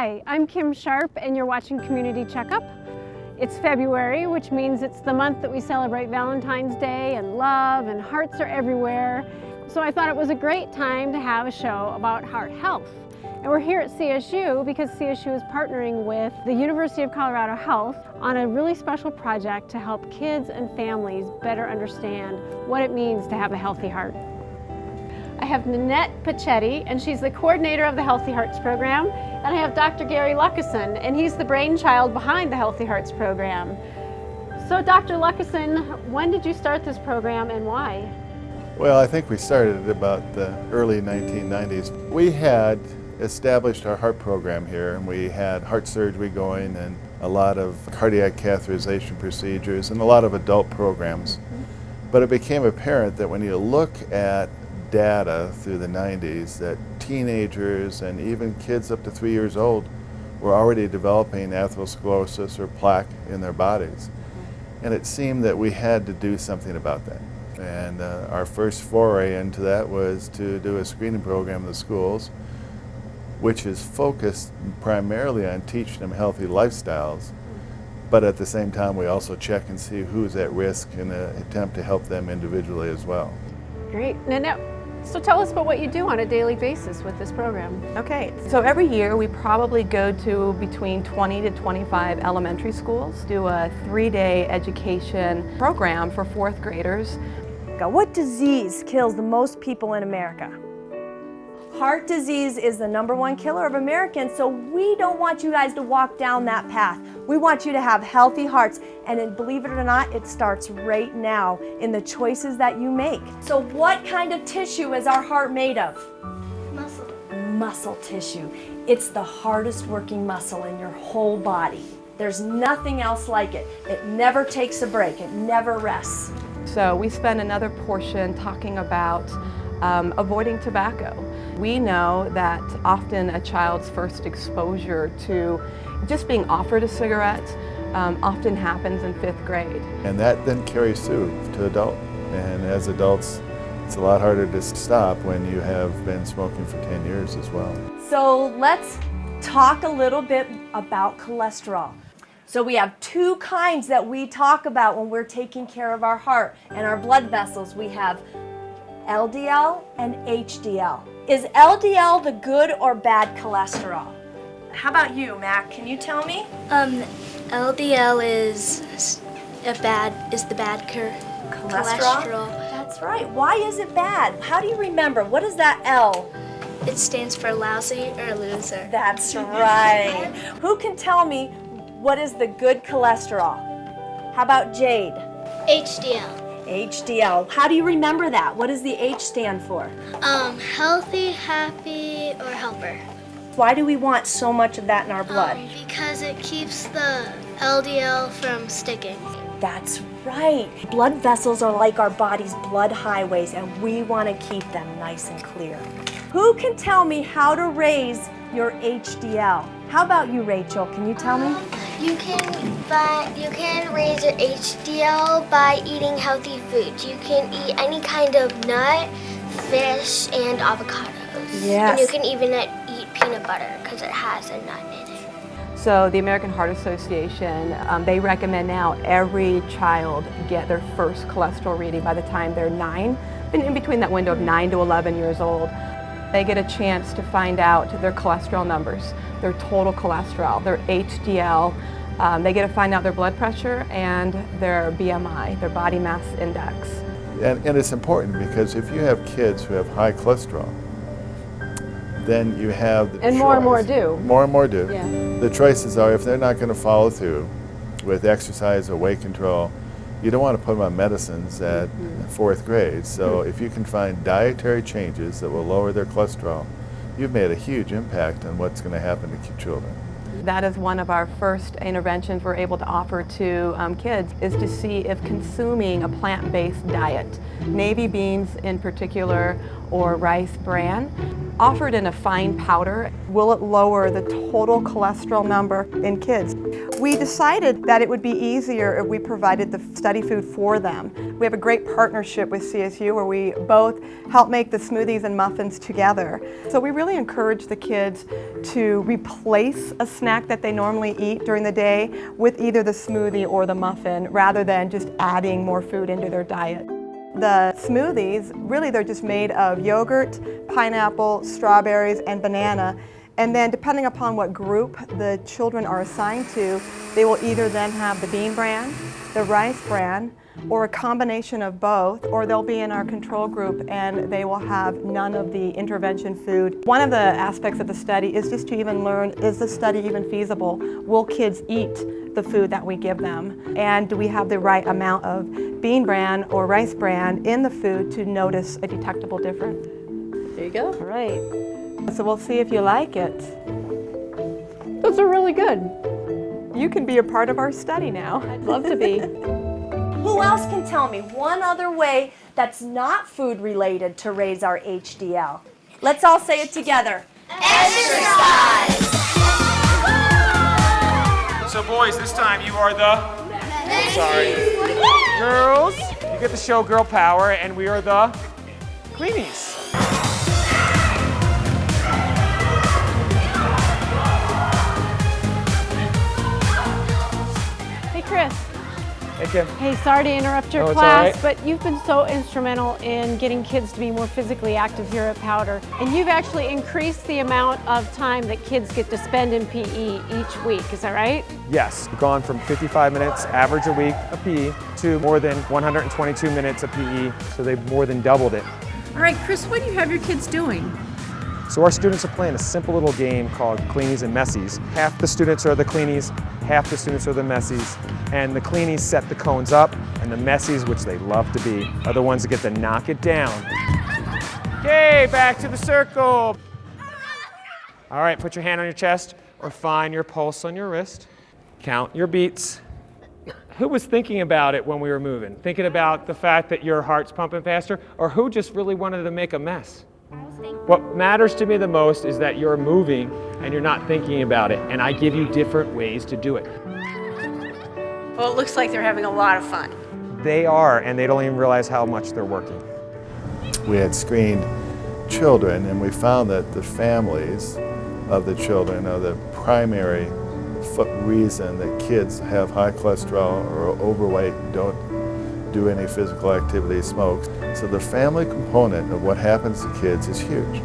Hi, I'm Kim Sharp and you're watching Community Checkup. It's February, which means it's the month that we celebrate Valentine's Day and love, and hearts are everywhere. So I thought it was a great time to have a show about heart health. And we're here at CSU because CSU is partnering with the University of Colorado Health on a really special project to help kids and families better understand what it means to have a healthy heart. I have Nanette Pachetti, and she's the coordinator of the Healthy Hearts program. And I have Dr. Gary Luckison, and he's the brainchild behind the Healthy Hearts program. So Dr. Luckison, when did you start this program and why? Well, I think we started about the early 1990s. We had established our heart program here, and we had heart surgery going and a lot of cardiac catheterization procedures and a lot of adult programs. But it became apparent that when you look at data through the 90s, that teenagers and even kids up to 3 years old were already developing atherosclerosis or plaque in their bodies. And it seemed that we had to do something about that. And our first foray into that was to do a screening program in the schools, which is focused primarily on teaching them healthy lifestyles. But at the same time, we also check and see who's at risk in an attempt to help them individually as well. Great. Nanette, so tell us about what you do on a daily basis with this program. Okay, so every year we probably go to between 20 to 25 elementary schools, do a 3-day education program for 4th graders. What disease kills the most people in America? Heart disease is the #1 killer of Americans, so we don't want you guys to walk down that path. We want you to have healthy hearts, and believe it or not, it starts right now in the choices that you make. So what kind of tissue is our heart made of? Muscle. Muscle tissue. It's the hardest working muscle in your whole body. There's nothing else like it. It never takes a break. It never rests. So we spend another portion talking about avoiding tobacco. We know that often a child's first exposure to just being offered a cigarette often happens in 5th grade. And that then carries through to adult. And as adults, it's a lot harder to stop when you have been smoking for 10 years as well. So let's talk a little bit about cholesterol. So we have 2 kinds that we talk about when we're taking care of our heart and our blood vessels. We have LDL and HDL. Is LDL the good or bad cholesterol? How about you, Mac? Can you tell me? LDL is the bad cholesterol. That's right. Why is it bad? How do you remember? What is that L? It stands for lousy or loser. That's right. Who can tell me what is the good cholesterol? How about Jade? HDL. HDL. How do you remember that? What does the H stand for? Healthy, happy, or helper. Why do we want so much of that in our blood? Because it keeps the LDL from sticking. That's right. Blood vessels are like our body's blood highways, and we want to keep them nice and clear. Who can tell me how to raise your HDL? How about you, Rachel? Can you tell me? You can raise your HDL by eating healthy foods. You can eat any kind of nut, fish, and avocados. Yes. And you can even eat peanut butter because it has a nut in it. So the American Heart Association, they recommend now every child get their first cholesterol reading by the time they're 9, and in between that window of 9 to 11 years old. They get a chance to find out their cholesterol numbers, their total cholesterol, their HDL. They get to find out their blood pressure and their BMI, their body mass index. And it's important because if you have kids who have high cholesterol, then you have the And choice. more and more do. More and more do. Yeah. The choices are, if they're not going to follow through with exercise or weight control, you don't want to put them on medicines at 4th grade. So if you can find dietary changes that will lower their cholesterol, you've made a huge impact on what's going to happen to children. That is one of our first interventions we're able to offer to kids, is to see if consuming a plant-based diet, navy beans in particular or rice bran, offered in a fine powder. Will it lower the total cholesterol number in kids? We decided that it would be easier if we provided the study food for them. We have a great partnership with CSU where we both help make the smoothies and muffins together. So we really encourage the kids to replace a snack that they normally eat during the day with either the smoothie or the muffin rather than just adding more food into their diet. The smoothies, really they're just made of yogurt, pineapple, strawberries, and banana. And then depending upon what group the children are assigned to, they will either then have the bean bran, the rice bran, or a combination of both, or they'll be in our control group and they will have none of the intervention food. One of the aspects of the study is just to even learn, is the study even feasible? Will kids eat the food that we give them? And do we have the right amount of bean bran or rice bran in the food to notice a detectable difference? There you go. All right. So we'll see if you like it. Those are really good. You can be a part of our study now. I'd love to be. Who else can tell me one other way that's not food related to raise our HDL? Let's all say it together. Exercise! So boys, this time you are the... Sorry. Girls, you get to show girl power, and we are the Cleanies. Hey, Chris. Hey, Kim. Hey, sorry to interrupt your Oh, it's class, all right. but you've been so instrumental in getting kids to be more physically active here at Powder. And you've actually increased the amount of time that kids get to spend in PE each week, is that right? Yes, we've gone from 55 minutes average a week of PE to more than 122 minutes of PE, so they've more than doubled it. All right, Chris, what do you have your kids doing? So our students are playing a simple little game called Cleanies and Messies. Half the students are the Cleanies, half the students are the Messies, and the Cleanies set the cones up, and the Messies, which they love to be, are the ones that get to knock it down. Okay, back to the circle. All right, put your hand on your chest or find your pulse on your wrist. Count your beats. Who was thinking about it when we were moving? Thinking about the fact that your heart's pumping faster, or who just really wanted to make a mess? What matters to me the most is that you're moving and you're not thinking about it, and I give you different ways to do it. Well, it looks like they're having a lot of fun. They are, and they don't even realize how much they're working. We had screened children, and we found that the families of the children are the primary reason that kids have high cholesterol or overweight, don't do any physical activity, smoke. So the family component of what happens to kids is huge.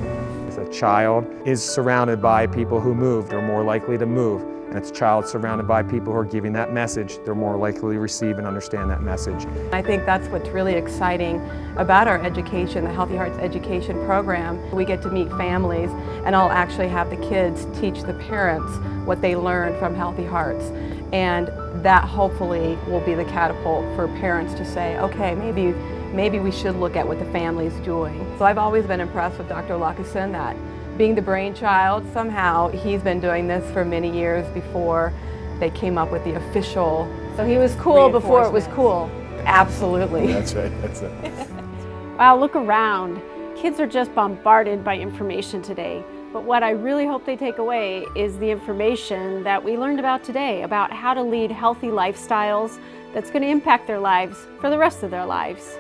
If a child is surrounded by people who move, they're more likely to move. And if a child surrounded by people who are giving that message, they're more likely to receive and understand that message. I think that's what's really exciting about our education, the Healthy Hearts Education Program. We get to meet families, and I'll actually have the kids teach the parents what they learned from Healthy Hearts. And that hopefully will be the catapult for parents to say, okay, maybe we should look at what the family's doing. So I've always been impressed with Dr. Lockeson that being the brainchild, somehow he's been doing this for many years before they came up with the official. So he was cool before it was cool. Absolutely. That's right, that's it. Wow, look around. Kids are just bombarded by information today. But what I really hope they take away is the information that we learned about today about how to lead healthy lifestyles that's going to impact their lives for the rest of their lives.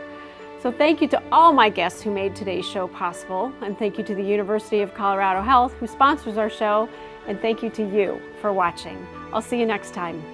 So thank you to all my guests who made today's show possible, and thank you to the University of Colorado Health who sponsors our show, and thank you to you for watching. I'll see you next time.